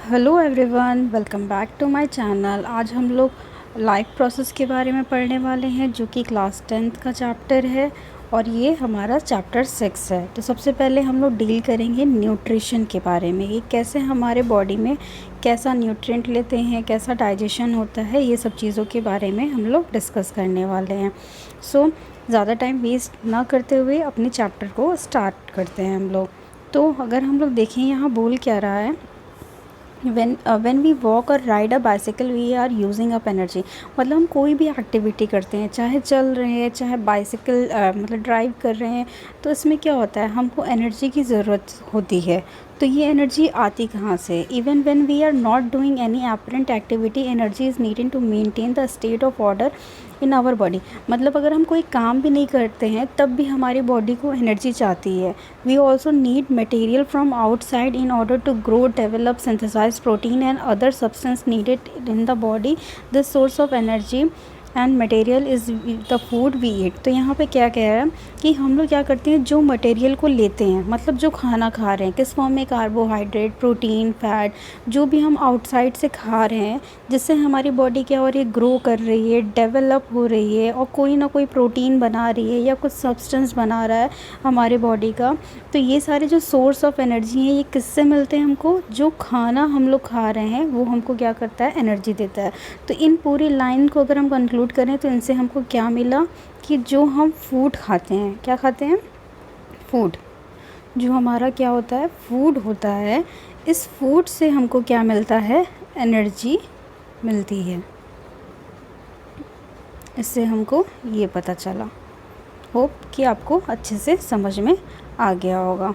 Hello everyone, welcome back to my channel. आज हम लोग लाइफ प्रोसेस के बारे में पढ़ने वाले हैं जो कि क्लास 10th का चैप्टर है और ये हमारा चैप्टर 6 है। तो सबसे पहले हम लोग डील करेंगे न्यूट्रिशन के बारे में, ये कैसे हमारे बॉडी में कैसा न्यूट्रिएंट लेते हैं, कैसा डाइजेशन होता है, ये सब चीज़ों के बारे में हम लोग डिस्कस करने वाले हैं। सो ज़्यादा टाइम वेस्ट ना करते हुए अपने चैप्टर को स्टार्ट करते हैं हम लोग। तो अगर हम लोग देखें यहाँ बोल क्या रहा है, when we walk or ride a bicycle we are using up energy। मतलब हम कोई भी एक्टिविटी करते हैं, चाहे चल रहे हैं चाहे बाइसिकल मतलब ड्राइव कर रहे हैं, तो इसमें क्या होता है, हमको एनर्जी की ज़रूरत होती है। तो ये एनर्जी आती कहाँ से? Even when we are not doing any apparent activity energy is needed to maintain the state of order in our body. मतलब अगर हम कोई काम भी नहीं करते हैं तब भी हमारी बॉडी को एनर्जी चाहती है। We also need material from outside in order to grow, develop, synthesize protein and other substance needed in the body. This source of energy and material is the food we eat. तो यहाँ पे क्या कह रहा है कि हम लोग क्या करते हैं, जो मटेरियल को लेते हैं, मतलब जो खाना खा रहे हैं किस फॉर्म में, कार्बोहाइड्रेट, प्रोटीन, फैट, जो भी हम आउटसाइड से खा रहे हैं जिससे हमारी बॉडी क्या हो रही है, ग्रो कर रही है, डेवलप हो रही है और कोई ना कोई प्रोटीन बना रही है या कुछ सब्सटेंस बना रहा है हमारे बॉडी का। तो ये सारे जो सोर्स ऑफ एनर्जी हैं ये किससे मिलते हैं हमको? जो खाना हम लोग खा रहे हैं वो हमको क्या करता है, एनर्जी देता है। तो इन पूरी लाइन को अगर हम कंक्लूड करें तो इनसे हमको क्या मिला कि जो हम फूड खाते हैं, क्या खाते हैं, फूड, जो हमारा क्या होता है, फूड होता है, इस फूड से हमको क्या मिलता है, एनर्जी मिलती है। इससे हमको ये पता चला। होप कि आपको अच्छे से समझ में आ गया होगा।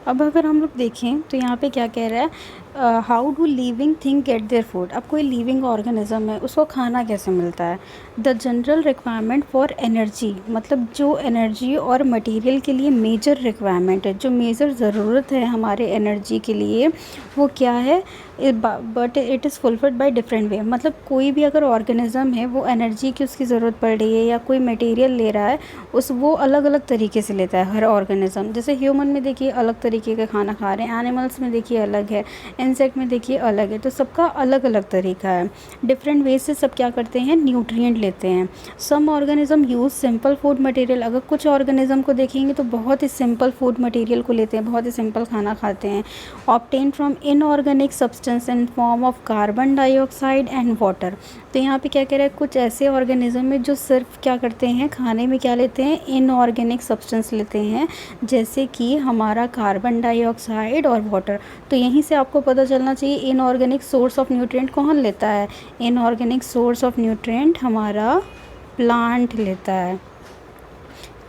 अब अगर हम लोग देखें तो यहाँ पे क्या कह रहा है, how do living thing get their food. अब कोई लिविंग ऑर्गेनिज्म है, उसको खाना कैसे मिलता है? The general requirement for energy, मतलब जो एनर्जी और मटेरियल के लिए मेजर रिक्वायरमेंट है, जो मेजर ज़रूरत है हमारे एनर्जी के लिए, वो क्या है, but it is fulfilled by different way. मतलब कोई भी अगर ऑर्गेनिज्म है वो एनर्जी की उसकी ज़रूरत पड़ रही है या कोई मटेरियल ले रहा है, वो अलग अलग तरीके से लेता है हर ऑर्गेनिज्म। जैसे ह्यूमन में देखिए अलग तरीके का खाना खा रहे हैं, एनिमल्स में देखिए अलग है, इंसेक्ट में देखिए अलग है। तो सबका अलग अलग तरीका है, डिफरेंट वे से सब क्या करते हैं, न्यूट्रिएंट लेते हैं। Some organism use simple food material. अगर कुछ ऑर्गेनिज्म को देखेंगे तो बहुत ही सिंपल फूड मटेरियल को लेते हैं, बहुत ही सिंपल खाना खाते हैं। Obtain from inorganic substance in form of carbon dioxide and water. तो यहाँ पे क्या कह रहा है, कुछ ऐसे ऑर्गेनिज्म है जो सिर्फ क्या करते हैं, खाने में क्या लेते हैं, इनऑर्गेनिक सब्सटेंस लेते हैं, जैसे कि हमारा कार्बन डाइऑक्साइड और वाटर। तो यहीं से आपको पता चलना चाहिए इनऑर्गेनिक सोर्स ऑफ न्यूट्रिएंट कौन लेता है। इनऑर्गेनिक सोर्स ऑफ न्यूट्रिएंट हमारा प्लांट लेता है।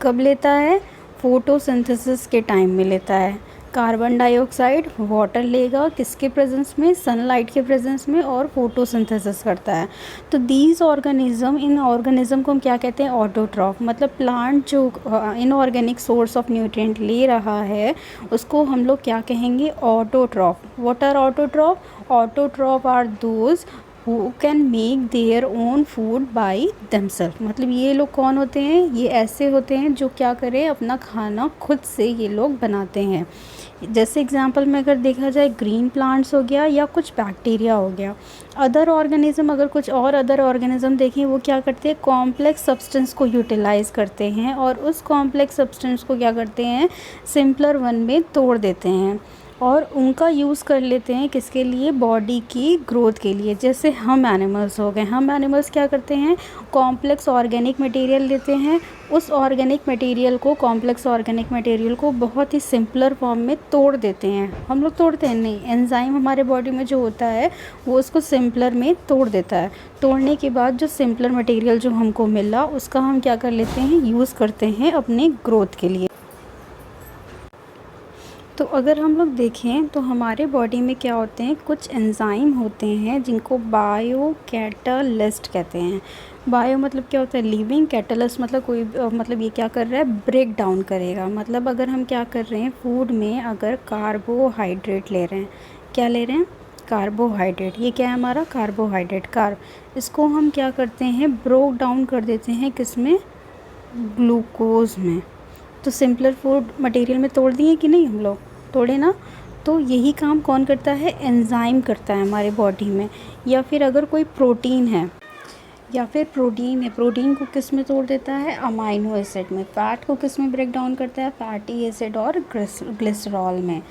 कब लेता है? फोटोसिंथेसिस के टाइम में लेता है। कार्बन डाइऑक्साइड, वाटर लेगा किसके प्रेजेंस में, सनलाइट के प्रेजेंस में, और फोटोसिंथेसिस करता है। तो दीज ऑर्गेनिज्म, इन ऑर्गेनिज्म को हम क्या कहते हैं, ऑटोट्रॉफ। मतलब प्लांट जो इनऑर्गेनिक सोर्स ऑफ न्यूट्रिएंट ले रहा है उसको हम लोग क्या कहेंगे, autotroph. What are autotroph? Autotroph are those who can make their own food by themselves। मतलब ये लोग कौन होते हैं, ये ऐसे होते हैं जो क्या करें, अपना खाना खुद से ये लोग बनाते हैं। जैसे एग्जांपल में अगर देखा जाए, ग्रीन प्लांट्स हो गया या कुछ बैक्टीरिया हो गया। अदर ऑर्गेनिज्म, अगर कुछ और अदर ऑर्गेनिज्म देखें, वो क्या करते हैं, कॉम्प्लेक्स सब्सटेंस को यूटिलाइज़ करते हैं और उस कॉम्प्लेक्स सब्सटेंस को क्या करते हैं, सिंपलर वन में तोड़ देते हैं और उनका यूज़ कर लेते हैं किसके लिए, बॉडी की ग्रोथ के लिए। जैसे हम एनिमल्स हो गए, हम एनिमल्स क्या करते हैं, कॉम्प्लेक्स ऑर्गेनिक मटेरियल लेते हैं, उस ऑर्गेनिक मटेरियल को, कॉम्प्लेक्स ऑर्गेनिक मटेरियल को बहुत ही सिंपलर फॉर्म में तोड़ देते हैं। हम लोग तोड़ते हैं नहीं, एंजाइम हमारे बॉडी में जो होता है वो उसको सिंपलर में तोड़ देता है। तोड़ने के बाद जो सिंपलर मटेरियल जो हमको मिला उसका हम क्या कर लेते हैं, यूज़ करते हैं अपने ग्रोथ के लिए। तो अगर हम लोग देखें तो हमारे बॉडी में क्या होते हैं, कुछ एंजाइम होते हैं जिनको बायो कैटालिस्ट कहते हैं। बायो मतलब क्या होता है, लिविंग, कैटालिस्ट मतलब कोई मतलब ये क्या कर रहा है, ब्रेक डाउन करेगा। मतलब अगर हम क्या कर रहे हैं, फूड में अगर कार्बोहाइड्रेट ले रहे हैं, क्या ले रहे हैं, कार्बोहाइड्रेट। ये क्या है हमारा, कार्बोहाइड्रेट, कार्ब। इसको हम क्या करते हैं, ब्रोक डाउन कर देते हैं किस में, ग्लूकोज में। तो सिंपलर फूड मटेरियल में तोड़ दिए कि नहीं, हम लोग तोड़े ना। तो यही काम कौन करता है, एंजाइम करता है हमारे बॉडी में। या फिर अगर कोई प्रोटीन है या फिर प्रोटीन है, प्रोटीन को किस में तोड़ देता है, अमाइनो एसिड में। फैट को किस में ब्रेक डाउन करता है, फैटी एसिड और ग्लिसरॉल में।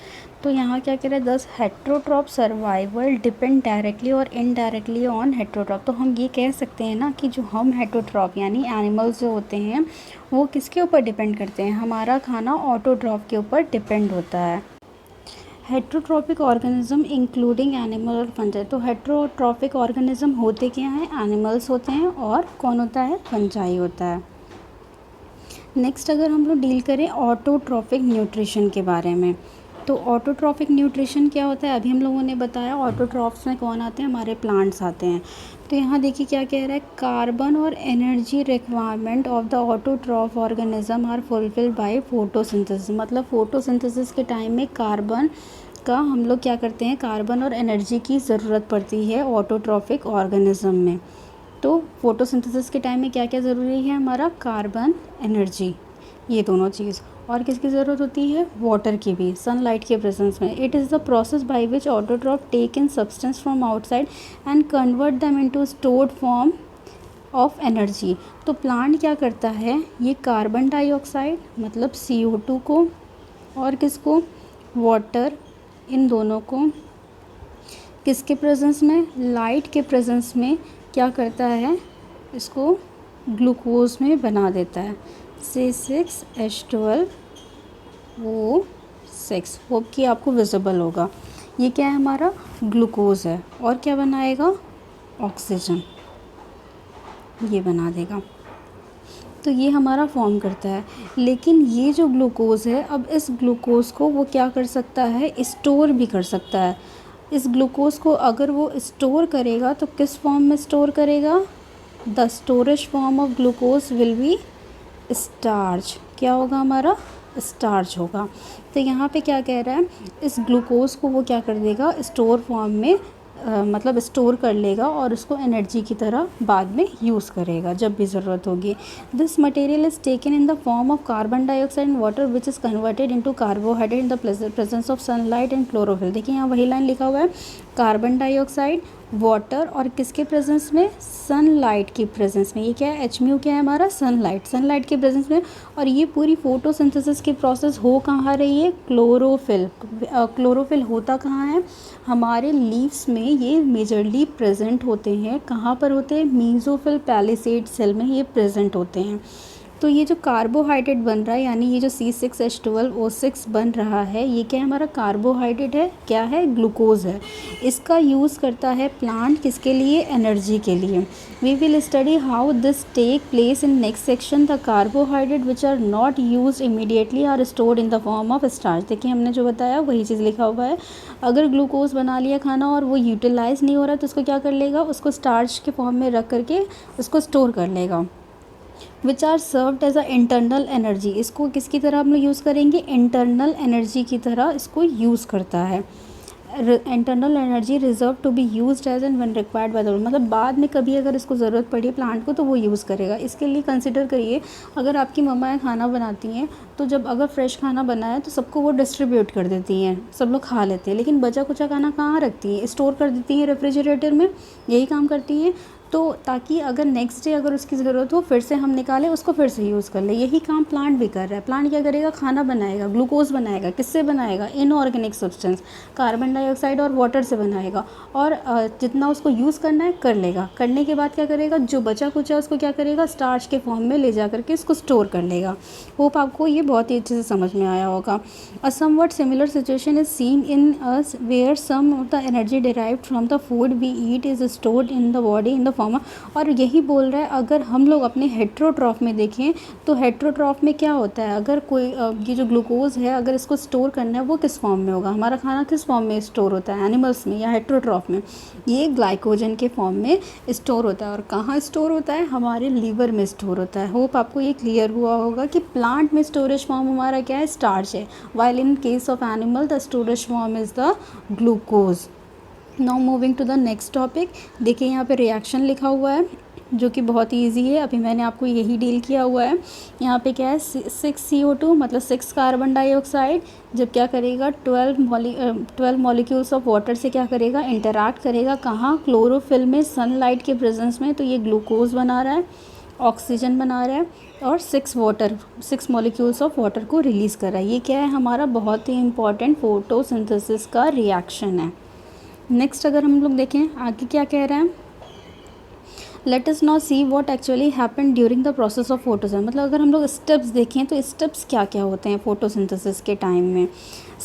तो यहाँ क्या कह रहे हैं, दस हेट्रोट्रॉप सर्वाइवल डिपेंड डायरेक्टली और इनडायरेक्टली ऑन हेट्रोट्रॉप। तो हम ये कह सकते हैं ना कि जो हम हेट्रोट्रॉप यानी एनिमल्स जो होते हैं वो किसके ऊपर डिपेंड करते हैं, हमारा खाना ऑटोट्रॉप के ऊपर डिपेंड होता है। हेट्रोट्रॉपिक ऑर्गेनिज्म इंक्लूडिंग एनिमल और फंजाई। तो हेट्रोट्रॉपिक ऑर्गेनिज्म होते क्या हैं, एनिमल्स होते हैं और कौन होता है, फंजाई होता है। नेक्स्ट अगर हम लोग डील करें ऑटोट्रॉपिक न्यूट्रिशन के बारे में, तो ऑटोट्रॉपिक न्यूट्रिशन क्या होता है, अभी हम लोगों ने बताया। ऑटोट्रॉप्स में कौन आते हैं, हमारे प्लांट्स आते हैं। तो यहाँ देखिए क्या कह रहा है, कार्बन और energy requirement of the autotroph organism are fulfilled by photosynthesis. मतलब फोटोसिंथेसिस के टाइम में कार्बन का हम लोग क्या करते हैं, कार्बन और एनर्जी की ज़रूरत पड़ती है ऑटोट्रॉफिक ऑर्गेनिज्म में। तो फोटोसिंथेसिस के टाइम में क्या क्या ज़रूरी है, हमारा कार्बन, एनर्जी, ये दोनों चीज़। और किसकी ज़रूरत होती है, वाटर की भी, सनलाइट के प्रेजेंस में। It is the process by which autotroph take in substance from outside and convert them into stored form of energy. तो प्लांट क्या करता है, ये कार्बन डाइऑक्साइड मतलब CO2 को और किसको, वाटर, इन दोनों को किसके प्रेजेंस में, लाइट के प्रेजेंस में क्या करता है, इसको ग्लूकोज में बना देता है, C6H12O6। होप कि आपको विजिबल होगा। ये क्या है, हमारा ग्लूकोज है और क्या बनाएगा, ऑक्सीजन, ये बना देगा। तो ये हमारा फॉर्म करता है। लेकिन ये जो ग्लूकोज है, अब इस ग्लूकोज को वो क्या कर सकता है, स्टोर भी कर सकता है। इस ग्लूकोज को अगर वो स्टोर करेगा तो किस फॉर्म में स्टोर करेगा, the storage form of glucose will be starch. क्या होगा, हमारा स्टार्च होगा। तो यहाँ पे क्या कह रहा है, इस ग्लूकोज को वो क्या कर देगा, स्टोर फॉर्म में मतलब स्टोर कर लेगा और उसको एनर्जी की तरह बाद में यूज़ करेगा जब भी ज़रूरत होगी। This material is taken in the form of carbon dioxide and water which is converted into carbohydrate in the presence of sunlight and chlorophyll. देखिए यहाँ वही लाइन लिखा हुआ है, कार्बन डाइऑक्साइड, वाटर और किसके प्रेजेंस में, सनलाइट की प्रेजेंस में। ये क्या है, HMU क्या है हमारा, सनलाइट, सनलाइट के प्रेजेंस में। और ये पूरी फोटोसिंथेसिस की प्रोसेस हो कहाँ रही है, क्लोरोफिल। क्लोरोफिल होता कहाँ है, हमारे लीव्स में ये मेजरली प्रेजेंट होते हैं। कहाँ पर होते हैं, मेसोफिल पैलिसेड सेल में ये प्रेजेंट होते हैं। तो ये जो कार्बोहाइड्रेट बन रहा है, यानी ये जो C6H12O6 बन रहा है, ये क्या है, हमारा कार्बोहाइड्रेट है, क्या है, ग्लूकोज है। इसका यूज़ करता है प्लांट किसके लिए, एनर्जी के लिए। We will study how this take place in next section. The carbohydrate which are not use immediately are stored in the form of starch. देखिए हमने जो बताया वही चीज़ लिखा हुआ है। अगर ग्लूकोज बना लिया खाना और वो यूटिलाइज नहीं हो रहा है तो उसको क्या कर लेगा, उसको स्टार्च के फॉर्म में रख करके उसको स्टोर कर लेगा। Which are served as a internal energy. इसको किसकी तरह हम लोग यूज़ करेंगे, इंटरनल एनर्जी की तरह इसको यूज़ करता है। Internal energy reserve to be used as and when required by the, मतलब बाद में कभी अगर इसको ज़रूरत पड़ी प्लांट को तो वो यूज़ करेगा। इसके लिए कंसिडर करिए, अगर आपकी मम्मा खाना बनाती हैं तो जब अगर फ्रेश खाना बना है तो सबको वो डिस्ट्रीब्यूट कर देती हैं, सब लोग खा लेते हैं। लेकिन बचा कुचा खाना कहाँ रखती हैं, स्टोर कर देती हैं रेफ्रिजरेटर में, यही काम करती हैं। तो ताकि अगर नेक्स्ट डे अगर उसकी ज़रूरत हो फिर से हम निकालें, उसको फिर से यूज़ कर ले। यही काम प्लांट भी कर रहा है। प्लांट क्या करेगा, खाना बनाएगा, ग्लूकोज बनाएगा, किससे बनाएगा, इनऑर्गेनिक सब्सटेंस, कार्बन डाइऑक्साइड और वाटर से बनाएगा। और जितना उसको यूज़ करना है कर लेगा। करने के बाद क्या करेगा, जो बचा कुचा उसको क्या करेगा, स्टार्च के फॉर्म में ले जा करके इसको स्टोर कर लेगा। होप आपको ये बहुत ही अच्छे से समझ में आया होगा। A somewhat similar situation is seen in us where some of the energy derived from the food we eat is stored in the body in the form. और यही बोल रहा है, अगर हम लोग अपने हेट्रोट्रॉफ में देखें तो हेट्रोट्रॉफ में क्या होता है, अगर कोई ये जो ग्लूकोज है अगर इसको स्टोर करना है वो किस फॉर्म में होगा, हमारा खाना किस फॉर्म में स्टोर होता है, एनिमल्स में या हेट्रोट्रॉफ में, ये ग्लाइकोजन के फॉर्म में स्टोर होता है। और कहाँ स्टोर होता है, हमारे लीवर में स्टोर होता है। होप आपको ये क्लियर हुआ होगा कि प्लांट में स्टोरेज फॉर्म हमारा क्या है, स्टार्च है, while in case of animal the storage form is the glucose. Now moving to the next topic. देखिए यहाँ पे रिएक्शन लिखा हुआ है। जो कि बहुत ही ईजी है, अभी मैंने आपको यही डील किया हुआ है। यहाँ पे क्या है 6 CO2 मतलब 6 कार्बन डाइऑक्साइड, जब क्या करेगा 12 मॉलिक्यूल्स ऑफ वाटर से क्या करेगा इंटरैक्ट करेगा, कहाँ क्लोरोफिल में सनलाइट के प्रेजेंस में, तो ये ग्लूकोज बना रहा है, ऑक्सीजन बना रहा है और 6 मॉलिक्यूल्स ऑफ वाटर को रिलीज़ कर रहा है। ये क्या है हमारा बहुत ही इंपॉर्टेंट फोटोसिंथेसिस का रिएक्शन है। नेक्स्ट अगर हम लोग देखें आगे क्या कह रहा है, let us now see what actually happen during the process of photosynthesis. मतलब अगर हम लोग स्टेप्स देखें तो स्टेप्स क्या क्या होते हैं फोटोसिंथेसिस के टाइम में।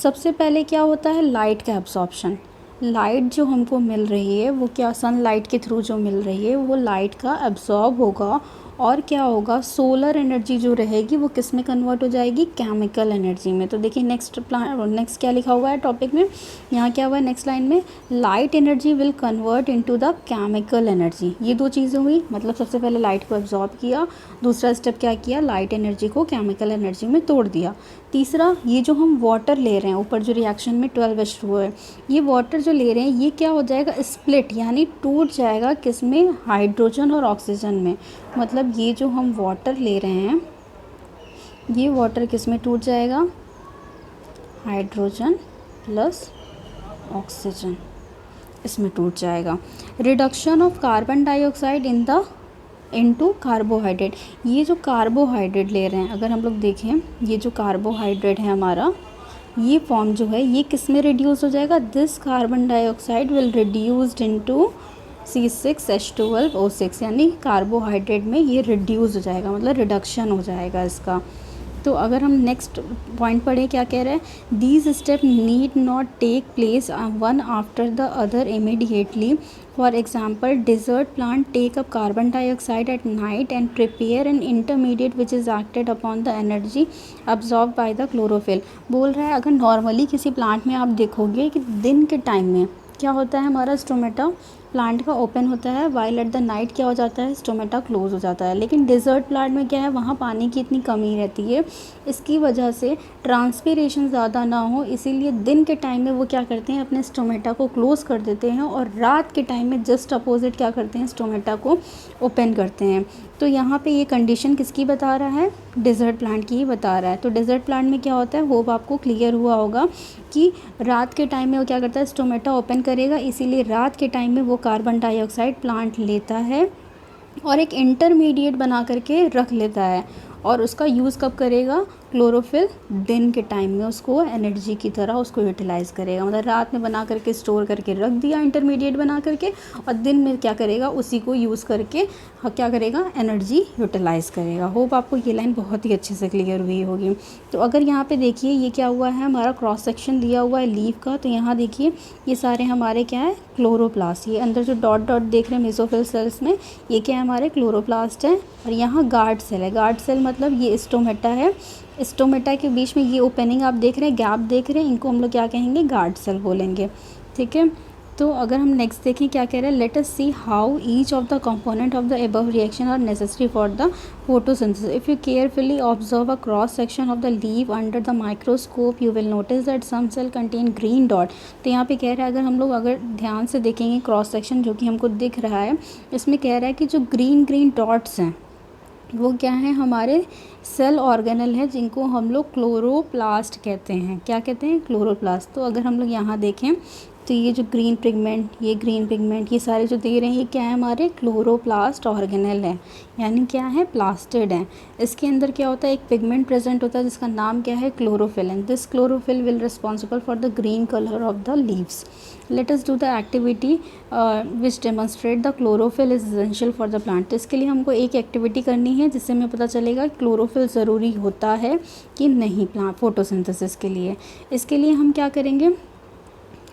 सबसे पहले क्या होता है लाइट का एब्जॉर्प्शन। लाइट जो हमको मिल रही है वो क्या सनलाइट के थ्रू जो मिल रही है वो लाइट का एब्जॉर्ब होगा और क्या होगा सोलर एनर्जी जो रहेगी वो किस में कन्वर्ट हो जाएगी केमिकल एनर्जी में। तो देखिए नेक्स्ट क्या लिखा हुआ है टॉपिक में, यहाँ क्या हुआ है नेक्स्ट लाइन में, light energy will convert into the chemical energy. ये दो चीज़ें हुई, मतलब सबसे पहले लाइट को एब्जॉर्ब किया, दूसरा स्टेप क्या किया लाइट एनर्जी को केमिकल एनर्जी में तोड़ दिया। तीसरा ये जो हम वाटर ले रहे हैं ऊपर जो रिएक्शन में 12H2O है, ये वाटर जो ले रहे हैं ये क्या हो जाएगा स्प्लिट यानी टूट जाएगा किस में हाइड्रोजन और ऑक्सीजन में। मतलब ये जो हम वाटर ले रहे हैं ये वाटर किस में टूट जाएगा हाइड्रोजन प्लस ऑक्सीजन इसमें टूट जाएगा। Reduction of carbon dioxide into carbohydrate. ये जो कार्बोहाइड्रेट ले रहे हैं अगर हम लोग देखें ये जो कार्बोहाइड्रेट है हमारा ये फॉर्म जो है ये किस में रिड्यूस हो जाएगा, this carbon dioxide will reduced into C6H12O6 यानी कार्बोहाइड्रेट में ये रिड्यूस हो जाएगा, मतलब रिडक्शन हो जाएगा इसका। तो अगर हम नेक्स्ट पॉइंट पढ़ें क्या कह रहा है, these step need not take place one after the other immediately. For example desert plant take up carbon dioxide at night and prepare an intermediate which is acted upon the energy absorb by the chlorophyll. बोल रहा है अगर normally किसी plant में आप देखोगे कि दिन के टाइम में क्या होता है हमारा स्टोमेटा प्लांट का ओपन होता है, वाइल एट द नाइट क्या हो जाता है स्टोमेटा क्लोज हो जाता है। लेकिन डिज़र्ट प्लांट में क्या है वहाँ पानी की इतनी कमी रहती है, इसकी वजह से ट्रांसपीरेशन ज़्यादा ना हो इसीलिए दिन के टाइम में वो क्या करते हैं अपने स्टोमेटा को क्लोज कर देते हैं और रात के टाइम में जस्ट अपोजिट क्या करते हैं स्टोमेटा को ओपन करते हैं। तो यहाँ पे ये कंडीशन किसकी बता रहा है डिज़र्ट प्लांट की ही बता रहा है। तो डिज़र्ट प्लांट में क्या होता है होप आपको क्लियर हुआ होगा कि रात के टाइम में वो क्या करता है स्टोमेटा ओपन करेगा, इसीलिए रात के टाइम में वो कार्बन डाइऑक्साइड प्लांट लेता है और एक इंटरमीडिएट बना करके रख लेता है और उसका यूज़ कब करेगा क्लोरोफिल दिन के टाइम में उसको एनर्जी की तरह उसको यूटिलाइज़ करेगा। मतलब रात में बना करके स्टोर करके रख दिया इंटरमीडिएट बना करके और दिन में क्या करेगा उसी को यूज़ करके क्या करेगा एनर्जी यूटिलाइज़ करेगा। होप आपको ये लाइन बहुत ही अच्छे से क्लियर हुई होगी। तो अगर यहाँ पे देखिए ये क्या हुआ है हमारा क्रॉस सेक्शन दिया हुआ है लीफ का, तो यहाँ देखिए ये सारे हमारे क्या है क्लोरोप्लास्ट, ये अंदर जो डॉट डॉट देख रहे हैं मेसोफिल सेल्स में ये क्या है हमारे क्लोरोप्लास्ट है। और यहाँ गार्ड सेल है, गार्ड सेल मतलब ये स्टोमेटा है, स्टोमेटा के बीच में ये ओपनिंग आप देख रहे हैं गैप देख रहे हैं इनको हम लोग क्या कहेंगे गार्ड सेल बोलेंगे। ठीक है, तो अगर हम नेक्स्ट देखें क्या कह रहे हैं, let us see how each of the component of the above reaction are necessary for the photosynthesis. If you carefully observe a cross section of the leaf under the microscope you will notice that some cell contain green dot. तो यहाँ पे कह रहा है अगर हम लोग अगर ध्यान से देखेंगे क्रॉस सेक्शन जो कि हमको दिख रहा है इसमें कह रहा है कि जो ग्रीन डॉट्स हैं वो क्या है हमारे सेल ऑर्गेनल है जिनको हम लोग क्लोरोप्लास्ट कहते हैं। क्या कहते हैं क्लोरोप्लास्ट। तो अगर हम लोग यहाँ देखें तो ये जो ग्रीन पिगमेंट ये सारे जो दे रहे हैं ये क्या है हमारे क्लोरोप्लास्ट ऑर्गेनल है, यानी क्या है प्लास्टिड है। इसके अंदर क्या होता है एक पिगमेंट प्रेजेंट होता है जिसका नाम क्या है chlorophyll, and this chlorophyll will responsible for the green colour of the leaves. Let us do the activity which demonstrate the chlorophyll is essential for the plant. तो इसके लिए हमको एक एक्टिविटी करनी है जिससे हमें पता चलेगा क्लोरोफिल ज़रूरी होता है कि नहीं प्लांट फोटोसिंथेसिस के लिए। इसके लिए हम क्या करेंगे,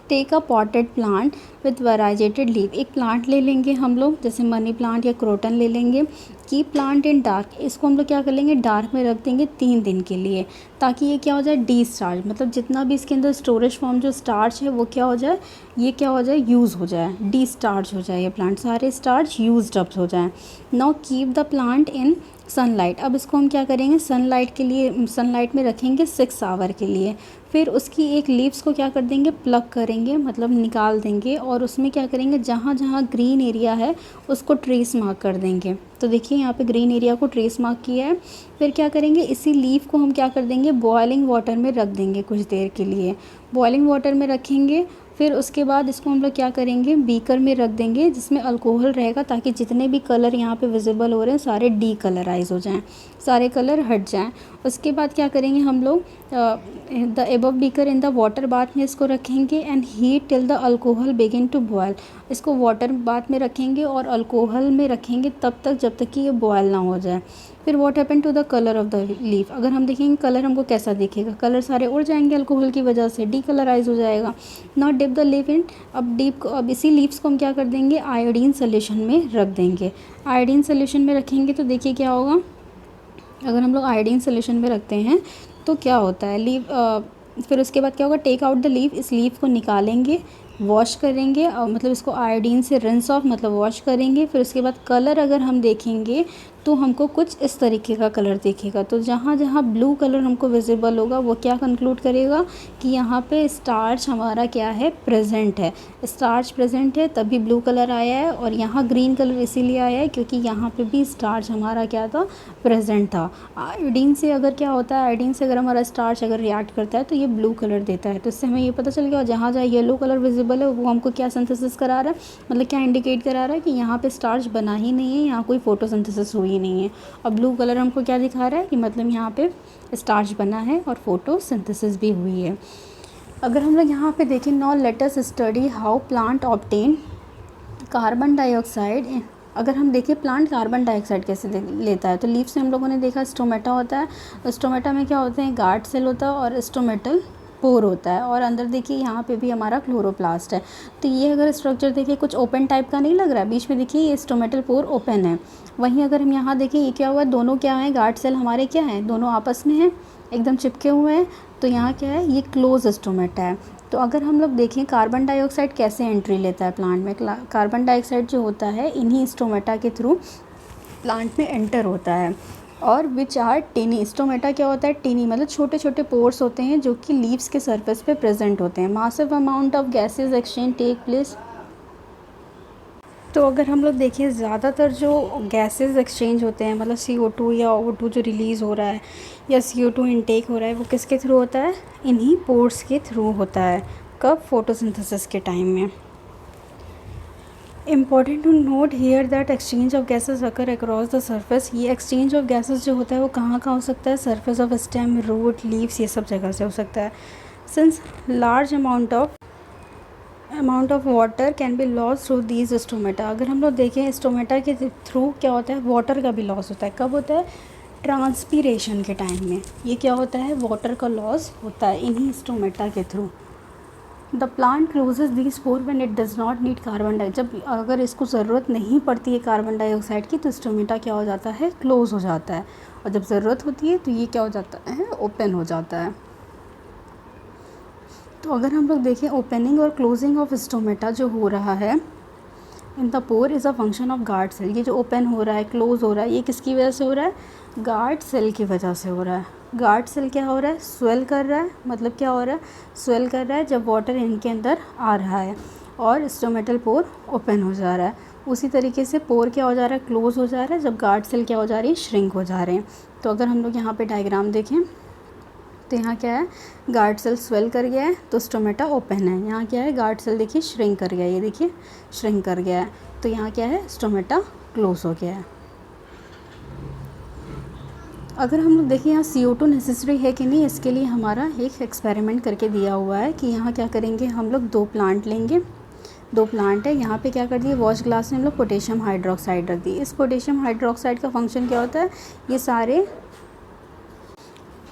take a potted plant with variegated leave. एक प्लांट ले लेंगे हम लोग जैसे मनी प्लांट या क्रोटन ले लेंगे, की प्लांट इन डार्क, इसको हम लोग क्या कर लेंगे डार्क में रख देंगे 3 दिन के लिए ताकि ये क्या हो जाए डी स्टार्च, मतलब जितना भी इसके अंदर स्टोरेज फॉर्म जो स्टार्च है वो क्या हो जाए ये क्या हो जाए यूज़ हो जाए, डी स्टार्च हो जाए, ये प्लांट सारे स्टार्च यूज्ड अप हो जाए। Now keep the plant in sunlight. अब इसको हम क्या करेंगे, सनलाइट के लिए सनलाइट में रखेंगे 6 आवर के लिए। फिर उसकी एक लीव्स को क्या कर देंगे, प्लग करेंगे, मतलब निकाल देंगे, और उसमें क्या करेंगे, जहाँ जहाँ ग्रीन एरिया है उसको ट्रेस मार्क कर देंगे। तो देखिए यहाँ पे ग्रीन एरिया को ट्रेस मार्क किया है। फिर क्या करेंगे, इसी लीफ को हम क्या कर देंगे, बॉइलिंग वाटर में रख देंगे कुछ देर के लिए। बॉइलिंग वाटर में रखेंगे, फिर उसके बाद इसको हम लोग क्या करेंगे, बीकर में रख देंगे जिसमें अल्कोहल रहेगा, ताकि जितने भी कलर यहाँ पे विजिबल हो रहे हैं सारे डी कलराइज हो जाएं, सारे कलर हट जाएं। उसके बाद क्या करेंगे हम लोग, the above beaker in the water bath में इसको रखेंगे and heat till the alcohol begin to boil. इसको वाटर बाथ में रखेंगे और अल्कोहल में रखेंगे तब तक जब तक कि ये बॉयल ना हो जाए। फिर what happen to the colour of the leaf, अगर हम देखेंगे कलर हमको कैसा दिखेगा, कलर सारे उड़ जाएंगे अल्कोहल की वजह से, डी कलराइज हो जाएगा। Not dip the leaf in, अब इसी लीव्स को हम क्या कर देंगे, आयोडीन सोल्यूशन में रख देंगे। आयोडीन सोल्यूशन में रखेंगे तो देखिए क्या होगा, अगर हम लोग आयोडीन सोल्यूशन में रखते हैं तो क्या होता है, फिर उसके बाद क्या होगा, टेक आउट द लीफ, इस लीफ को निकालेंगे, वॉश करेंगे, और मतलब इसको आयोडीन से रिंस ऑफ मतलब वॉश करेंगे। फिर उसके बाद कलर अगर हम देखेंगे तो हमको कुछ इस तरीके का कलर दिखेगा। तो जहाँ जहाँ ब्लू कलर हमको विजिबल होगा वो क्या कंक्लूड करेगा कि यहाँ पे स्टार्च हमारा क्या है, प्रेजेंट है, स्टार्च प्रेजेंट है तभी ब्लू कलर आया है। और यहाँ ग्रीन कलर इसीलिए आया है क्योंकि यहाँ पे भी स्टार्च हमारा क्या था, प्रेजेंट था। आयोडीन से अगर क्या होता है, आयोडीन से अगर हमारा स्टार्च अगर रिएक्ट करता है तो ये ब्लू कलर देता है। तो इससे हमें ये पता चल गया, जहाँ जहाँ येलो कलर विजिबल है वो हमको क्या सिंथेसिस करा रहा है, मतलब क्या इंडिकेट करा रहा है कि यहाँ पे स्टार्च बना ही नहीं है, यहाँ कोई फोटोसिंथेसिस हुई नहीं है। और ब्लू कलर हमको क्या दिखा रहा है कि मतलब यहाँ पे स्टार्च बना है और फोटोसिंथेसिस भी हुई है। अगर हम लोग यहाँ पे देखें, now let us study how plant obtain carbon dioxide. अगर हम देखें प्लांट कार्बन डाइऑक्साइड कैसे लेता है, तो लीफ से हम लोगों ने देखा स्टोमेटा होता है, स्टोमेटा में क्या होते हैं, गार्ड सेल होता है और स्टोमेटल पोर होता है, और अंदर देखिए यहाँ पे भी हमारा क्लोरोप्लास्ट है। तो ये अगर स्ट्रक्चर देखिए कुछ ओपन टाइप का नहीं लग रहा है, बीच में देखिए ये स्टोमेटल पोर ओपन है। वहीं अगर हम यहाँ देखें ये क्या हुआ, दोनों क्या हैं, गार्ड सेल हमारे क्या हैं, दोनों आपस में हैं, एकदम चिपके हुए हैं। तो यहाँ क्या है, ये क्लोज स्टोमेटा है। तो अगर हम लोग देखें कार्बन डाइऑक्साइड कैसे एंट्री लेता है प्लांट में, कार्बन डाइऑक्साइड जो होता है इन्हीं स्टोमेटा के थ्रू प्लांट में एंटर होता है। और विच आर टिनी, स्टोमेटा क्या होता है, टिनी मतलब छोटे छोटे पोर्स होते हैं जो कि लीव्स के सरफेस पे प्रेजेंट होते हैं। Massive amount of gases exchange take place. तो अगर हम लोग देखें ज़्यादातर जो गैसेस एक्सचेंज होते हैं, मतलब CO2 या O2 जो रिलीज़ हो रहा है या CO2 इनटेक हो रहा है, वो किसके थ्रू होता है, इन्हीं पोर्स के थ्रू होता है। कब, फोटोसिंथेसिस के टाइम में। Important to note here that exchange of gases occur across the surface. ये एक्सचेंज ऑफ गैसेस जो होता है वो कहाँ कहाँ हो सकता है, surface of stem, root, leaves, ये सब जगह से हो सकता है। Since large amount of water can be loss through these stomata. अगर हम लोग देखें स्टोमेटा के थ्रू क्या होता है, वाटर का भी लॉस होता है। कब होता है, ट्रांसपीरेशन के टाइम में ये क्या होता है, वाटर का लॉस होता है इन्हीं स्टोमेटा के through. The plant closes this pore when it does not need carbon dioxide. जब अगर इसको ज़रूरत नहीं पड़ती है कार्बन डाइऑक्साइड की तो स्टोमेटा क्या हो जाता है, क्लोज हो जाता है। और जब ज़रूरत होती है तो ये क्या हो जाता है, ओपन हो जाता है। तो अगर हम लोग देखें ओपनिंग और क्लोजिंग ऑफ स्टोमेटा जो हो रहा है in the pore is a function of guard cell. ये जो ओपन हो रहा है, क्लोज हो रहा है, ये किसकी वजह से हो रहा है, गार्ड सेल की वजह से हो रहा है। गार्ड सेल क्या हो रहा है, स्वेल कर रहा है, मतलब क्या हो रहा है, स्वेल कर रहा है जब वाटर इनके अंदर आ रहा है और स्टोमेटल पोर ओपन हो जा रहा है। उसी तरीके से पोर क्या हो जा रहा है, क्लोज हो जा रहा है जब गार्ड सेल क्या हो जा रही है, श्रिंक हो जा रहे हैं। तो अगर हम लोग यहाँ पे डायग्राम देखें तो यहाँ क्या है, गार्ड सेल स्वेल कर गया है तो स्टोमेटा ओपन है। यहाँ क्या है, गार्ड सेल देखिए श्रिंक कर गया है, ये देखिए श्रिंक कर गया है, तो यहाँ क्या है, स्टोमेटा क्लोज हो गया है। अगर हम लोग देखें यहाँ CO2 नेसेसरी है कि नहीं, इसके लिए हमारा एक एक्सपेरिमेंट करके दिया हुआ है कि यहाँ क्या करेंगे, हम लोग 2 प्लांट लेंगे, 2 प्लांट है, यहाँ पे क्या कर दिए, वॉश ग्लास में हम लोग पोटेशियम हाइड्रोक्साइड रख दिए। इस पोटेशियम हाइड्रोक्साइड का फंक्शन क्या होता है, ये सारे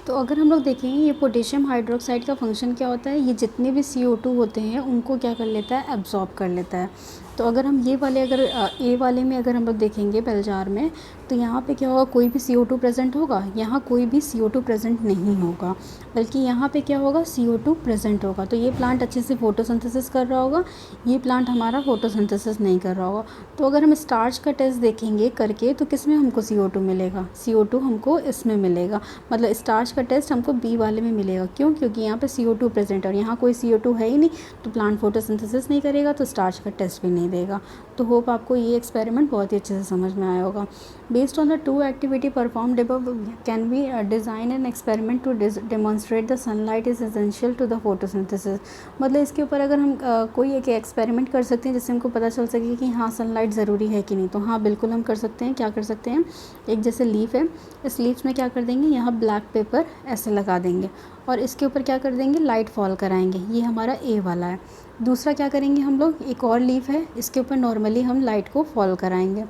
तो अगर हम लोग देखें ये पोटेशियम हाइड्रोक्साइड का फंक्शन क्या होता है, ये जितने भी CO2 होते हैं उनको क्या कर लेता है, एब्जॉर्ब कर लेता है। तो अगर हम ये वाले अगर ए वाले में अगर हम लोग देखेंगे बेल जार में, तो यहाँ पे क्या होगा, कोई भी CO2 प्रेजेंट होगा, यहाँ कोई भी CO2 प्रेजेंट नहीं होगा, बल्कि यहाँ पे क्या होगा, CO2 प्रेजेंट होगा। तो ये प्लांट अच्छे से फोटोसिंथेसिस कर रहा होगा, ये प्लांट हमारा फोटोसिंथेसिस नहीं कर रहा होगा। तो अगर हम स्टार्च का टेस्ट देखेंगे करके, तो किस में हमको CO2 मिलेगा, CO2 हमको इसमें मिलेगा, मतलब स्टार्च का टेस्ट हमको बी वाले में मिलेगा। क्यों? क्योंकि यहाँ पे CO2 प्रेजेंट है और यहाँ कोई CO2 है ही नहीं, तो प्लांट फोटोसिंथेसिस नहीं करेगा, तो स्टार्च का टेस्ट भी नहीं देगा। तो होप आपको ये एक्सपेरिमेंट बहुत ही अच्छे से समझ में आया होगा। Based on the two activity performed above, can be design an experiment to demonstrate the sunlight is essential to the photosynthesis. मतलब इसके ऊपर अगर हम कोई एक एक्सपेरिमेंट कर सकते हैं जिससे हमको पता चल सके कि हाँ सनलाइट ज़रूरी है कि नहीं, तो हाँ बिल्कुल हम कर सकते हैं। क्या कर सकते हैं, एक जैसे लीफ है, इस लीव्स में क्या कर देंगे, यहाँ ब्लैक पेपर ऐसे लगा देंगे और इसके ऊपर क्या कर देंगे, लाइट फॉल कराएंगे। ये हमारा ए वाला है। दूसरा क्या करेंगे हम लोग, एक और लीफ है, इसके ऊपर नॉर्मली हम लाइट को फॉल कराएंगे।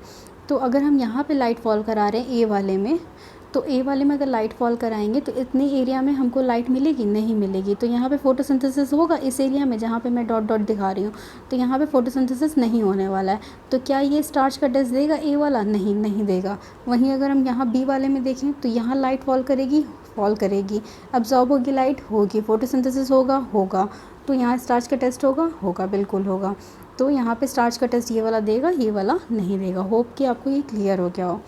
तो अगर हम यहाँ पे लाइट फॉल करा रहे हैं ए वाले में, तो ए वाले में अगर लाइट फॉल कराएंगे तो इतनी एरिया में हमको लाइट मिलेगी, नहीं मिलेगी। तो यहाँ पे फोटोसिंथेसिस होगा इस एरिया में जहाँ पे मैं डॉट डॉट दिखा रही हूँ, तो यहाँ पे फोटोसिंथेसिस नहीं होने वाला है। तो क्या ये स्टार्च का टेस्ट देगा ए वाला, नहीं, नहीं देगा। वहीं अगर हम यहाँ बी वाले में देखें, तो यहाँ लाइट फॉल करेगी, फॉल करेगी, अब्जॉर्ब होगी लाइट, होगी, फोटोसिंथेसिस होगा, होगा। तो यहाँ स्टार्च का टेस्ट होगा, होगा, बिल्कुल होगा। तो यहाँ पे स्टार्च का टेस्ट ये वाला देगा, ये वाला नहीं देगा। होप कि आपको ये क्लियर हो गया हो।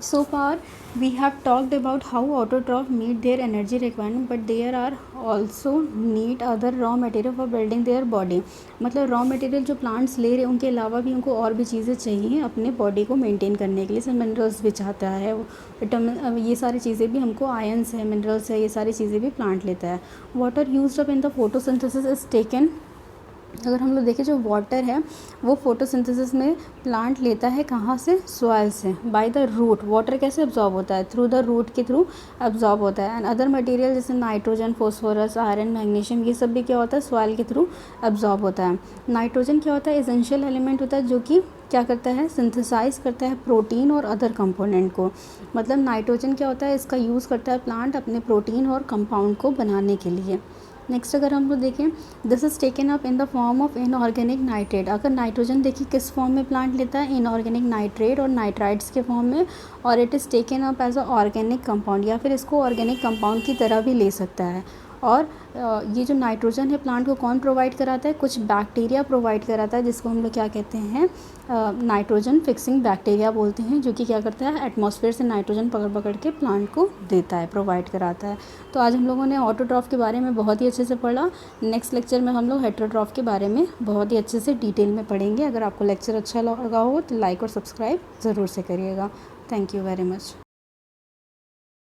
So far we have talked about how autotroph meet their energy requirement, but there are also need other raw material for building their body। मतलब रॉ मटेरियल जो प्लांट्स ले रहे हैं उनके अलावा भी उनको और भी चीज़ें चाहिए अपने बॉडी को मेंटेन करने के लिए। जैसे मिनरल्स भी चाहता है, विटामिन, ये सारी चीज़ें भी हमको, आयंस है, मिनरल्स है, ये सारी चीज़ें भी प्लांट लेता है। Water used up in the photosynthesis is taken, अगर हम लोग देखें जो वाटर है वो फोटोसिंथेसिस में प्लांट लेता है कहाँ से, सॉइल से, बाय द रूट। वाटर कैसे अब्जॉर्ब होता है, थ्रू द रूट के थ्रू अब्जॉर्ब होता है। एंड अदर मटेरियल जैसे नाइट्रोजन, फॉस्फोरस, आयरन, मैग्नीशियम, ये सब भी क्या होता है, सॉइल के थ्रू अब्जॉर्ब होता है। नाइट्रोजन क्या होता है, एसेंशियल एलिमेंट होता है जो कि क्या करता है, सिंथेसाइज करता है प्रोटीन और अदर कंपोनेंट को। मतलब नाइट्रोजन क्या होता है, इसका यूज़ करता है प्लांट अपने प्रोटीन और कंपाउंड को बनाने के लिए। नेक्स्ट अगर हम लोग देखें, this is taken up in the form of inorganic nitrate. अगर नाइट्रोजन देखिए किस फॉर्म में प्लांट लेता है, इनऑर्गेनिक नाइट्रेट और नाइट्राइड्स के फॉर्म में, और it is taken up as a organic compound, या फिर इसको ऑर्गेनिक कंपाउंड की तरह भी ले सकता है। और ये जो नाइट्रोजन है प्लांट को कौन प्रोवाइड कराता है, कुछ बैक्टीरिया प्रोवाइड कराता है, जिसको हम लोग क्या कहते हैं, नाइट्रोजन फिक्सिंग बैक्टीरिया बोलते हैं, जो कि क्या करता है, एटमॉस्फेयर से नाइट्रोजन पकड़ पकड़ के प्लांट को देता है, प्रोवाइड कराता है। तो आज हम लोगों ने ऑटोट्रॉफ के बारे में बहुत ही अच्छे से पढ़ा। नेक्स्ट लेक्चर में हम लोग हेटेरोट्रॉफ के बारे में बहुत ही अच्छे से डिटेल में पढ़ेंगे। अगर आपको लेक्चर अच्छा लगा हो तो लाइक और सब्सक्राइब ज़रूर से करिएगा। Thank you very much.